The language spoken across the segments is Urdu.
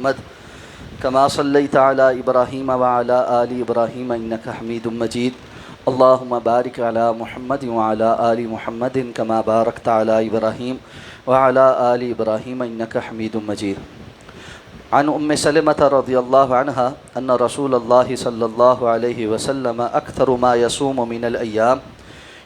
محمد كما صليت على إبراهيم وعلى آل إبراهيم إنك حميد مجيد اللهم بارك على محمد وعلى آل محمد كما باركت على إبراهيم وعلى آل إبراهيم إنك حميد مجيد. عن سلمة رضي الله عنها أن رسول الله صلى الله عليه وسلم أكثر ما يصوم من الأيام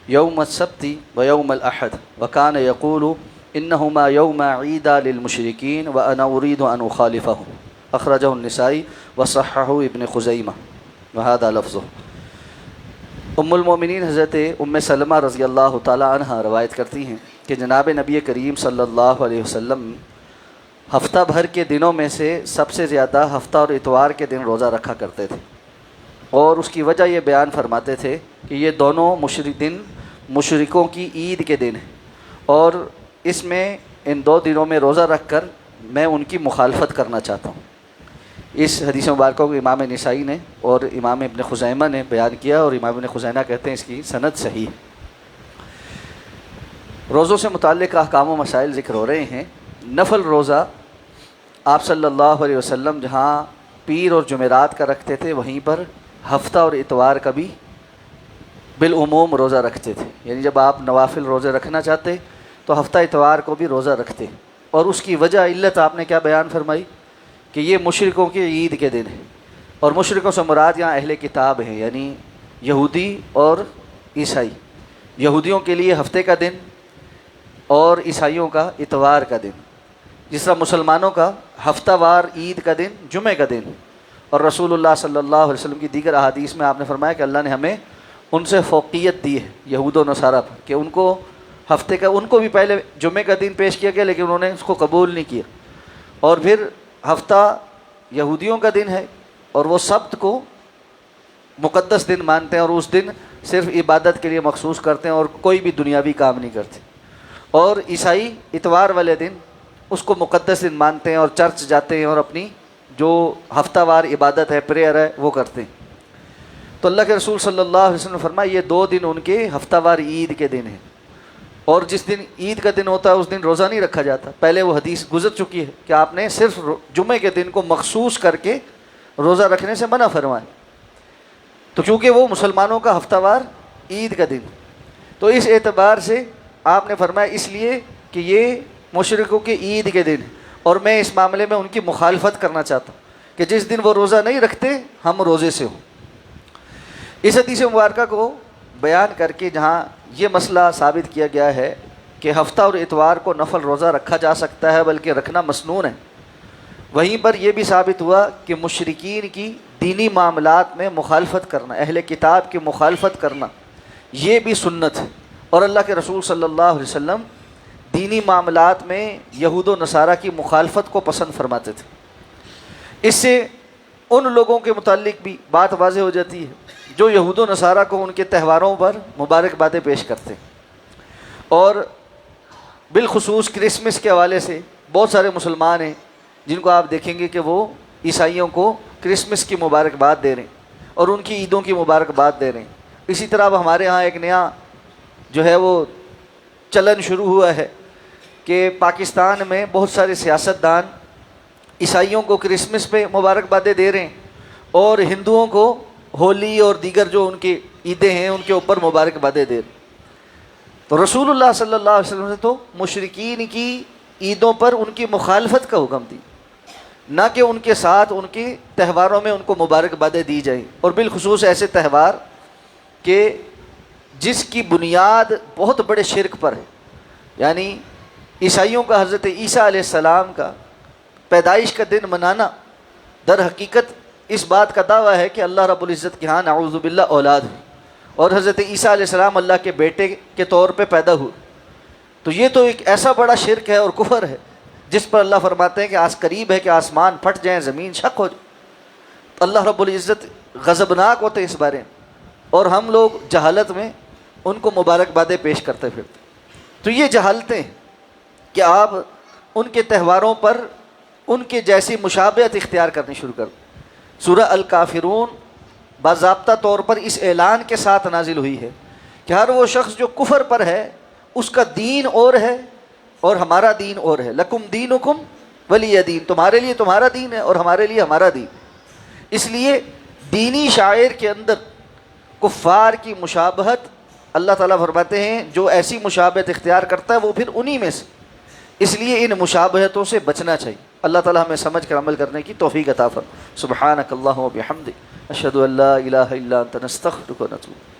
يوم السبت ويوم الأحد وكان يقول إنهما يوم عيدا للمشركين وأنا أريد أن أخالفهم. أخرجه النسائي وصححه ابن خزیمہ وهذا لفظه. المومنین حضرت سلمہ رضی اللہ تعالی عنہ روایت کرتی ہیں کہ جناب نبی کریم صلی اللہ علیہ وسلم ہفتہ بھر کے دنوں میں سے سب سے زیادہ ہفتہ اور اتوار کے دن روزہ رکھا کرتے تھے، اور اس کی وجہ یہ بیان فرماتے تھے کہ یہ دونوں دن مشرکوں کی عید کے دن ہیں، اور اس میں ان دو دنوں میں روزہ رکھ کر میں ان کی مخالفت کرنا چاہتا ہوں. اس حدیث مبارکہ کو امام نسائی نے اور امام ابن خزیمہ نے بیان کیا، اور امام ابن خزیمہ کہتے ہیں اس کی سند صحیح. روزوں سے متعلق احکام و مسائل ذکر ہو رہے ہیں. نفل روزہ آپ صلی اللہ علیہ وسلم جہاں پیر اور جمعرات کا رکھتے تھے، وہیں پر ہفتہ اور اتوار کا بھی بالعموم روزہ رکھتے تھے. یعنی جب آپ نوافل روزے رکھنا چاہتے تو ہفتہ اتوار کو بھی روزہ رکھتے، اور اس کی وجہ علت آپ نے کیا بیان فرمائی کہ یہ مشرکوں کی عید کے دن ہے. اور مشرکوں سے مراد یہاں اہل کتاب ہیں، یعنی یہودی اور عیسائی. یہودیوں کے لیے ہفتے کا دن اور عیسائیوں کا اتوار کا دن، جس طرح مسلمانوں کا ہفتہ وار عید کا دن جمعہ کا دن. اور رسول اللہ صلی اللہ علیہ وسلم کی دیگر احادیث میں آپ نے فرمایا کہ اللہ نے ہمیں ان سے فوقیت دی ہے یہود و نصارہ پر، کہ ان کو ہفتے کا، ان کو بھی پہلے جمعہ کا دن پیش کیا گیا لیکن انہوں نے اس کو قبول نہیں کیا. اور پھر ہفتہ یہودیوں کا دن ہے اور وہ سبت کو مقدس دن مانتے ہیں، اور اس دن صرف عبادت کے لیے مخصوص کرتے ہیں اور کوئی بھی دنیاوی کام نہیں کرتے. اور عیسائی اتوار والے دن اس کو مقدس دن مانتے ہیں اور چرچ جاتے ہیں اور اپنی جو ہفتہ وار عبادت ہے، پریئر ہے، وہ کرتے ہیں. تو اللہ کے رسول صلی اللہ علیہ وسلم نے فرمایا یہ دو دن ان کے ہفتہ وار عید کے دن ہیں، اور جس دن عید کا دن ہوتا ہے اس دن روزہ نہیں رکھا جاتا. پہلے وہ حدیث گزر چکی ہے کہ آپ نے صرف جمعے کے دن کو مخصوص کر کے روزہ رکھنے سے منع فرمایا، تو چونکہ وہ مسلمانوں کا ہفتہ وار عید کا دن، تو اس اعتبار سے آپ نے فرمایا اس لیے کہ یہ مشرکوں کی عید کے دن، اور میں اس معاملے میں ان کی مخالفت کرنا چاہتا ہوں کہ جس دن وہ روزہ نہیں رکھتے ہم روزے سے ہوں. اس حدیث مبارکہ کو بیان کر کے جہاں یہ مسئلہ ثابت کیا گیا ہے کہ ہفتہ اور اتوار کو نفل روزہ رکھا جا سکتا ہے بلکہ رکھنا مسنون ہے، وہیں پر یہ بھی ثابت ہوا کہ مشرکین کی دینی معاملات میں مخالفت کرنا، اہل کتاب کی مخالفت کرنا، یہ بھی سنت ہے. اور اللہ کے رسول صلی اللہ علیہ وسلم دینی معاملات میں یہود و نصارہ کی مخالفت کو پسند فرماتے تھے. اس سے ان لوگوں کے متعلق بھی بات واضح ہو جاتی ہے جو یہود و نصارہ کو ان کے تہواروں پر مبارکبادیں پیش کرتے ہیں. اور بالخصوص کرسمس کے حوالے سے بہت سارے مسلمان ہیں جن کو آپ دیکھیں گے کہ وہ عیسائیوں کو کرسمس کی مبارکباد دے رہے ہیں اور ان کی عیدوں کی مبارکباد دے رہے ہیں. اسی طرح اب ہمارے ہاں ایک نیا جو ہے وہ چلن شروع ہوا ہے کہ پاکستان میں بہت سارے سیاستدان عیسائیوں کو کرسمس پہ مبارکبادیں دے رہے ہیں اور ہندوؤں کو ہولی اور دیگر جو ان کی عیدیں ہیں ان کے اوپر مبارکبادیں دے رہے. تو رسول اللہ صلی اللہ علیہ وسلم نے تو مشرکین کی عیدوں پر ان کی مخالفت کا حکم دی، نہ کہ ان کے ساتھ ان کے تہواروں میں ان کو مبارکبادیں دی جائیں. اور بالخصوص ایسے تہوار کہ جس کی بنیاد بہت بڑے شرک پر ہے، یعنی عیسائیوں کا حضرت عیسیٰ علیہ السلام کا پیدائش کا دن منانا در حقیقت اس بات کا دعویٰ ہے کہ اللہ رب العزت کے ہاں نعوذ باللہ اولاد ہے، اور حضرت عیسیٰ علیہ السلام اللہ کے بیٹے کے طور پہ پیدا ہوئے. تو یہ تو ایک ایسا بڑا شرک ہے اور کفر ہے جس پر اللہ فرماتے ہیں کہ قریب ہے کہ آسمان پھٹ جائیں، زمین شق ہو جائے. اللہ رب العزت غضبناک ہوتے ہیں اس بارے میں، اور ہم لوگ جہالت میں ان کو مبارکبادیں پیش کرتے پھرتے. تو یہ جہالتیں کہ آپ ان کے تہواروں پر ان کے جیسی مشابہت اختیار کرنی شروع کر دیں. سورہ الکافرون باضابطہ طور پر اس اعلان کے ساتھ نازل ہوئی ہے کہ ہر وہ شخص جو کفر پر ہے اس کا دین اور ہے اور ہمارا دین اور ہے. لکم دینکم ولی دین، تمہارے لیے تمہارا دین ہے اور ہمارے لیے ہمارا دین۔ اس لیے دینی شاعر کے اندر کفار کی مشابہت، اللہ تعالیٰ فرماتے ہیں جو ایسی مشابہت اختیار کرتا ہے وہ پھر انہی میں سے، اس لیے ان مشابہتوں سے بچنا چاہیے۔ اللہ تعالیٰ ہمیں سمجھ کر عمل کرنے کی توفیق عطا فرمائے۔ سبحانک اللہم و بحمدک، اشہد ان لا الہ الا انت، نستغفرک و نتوب۔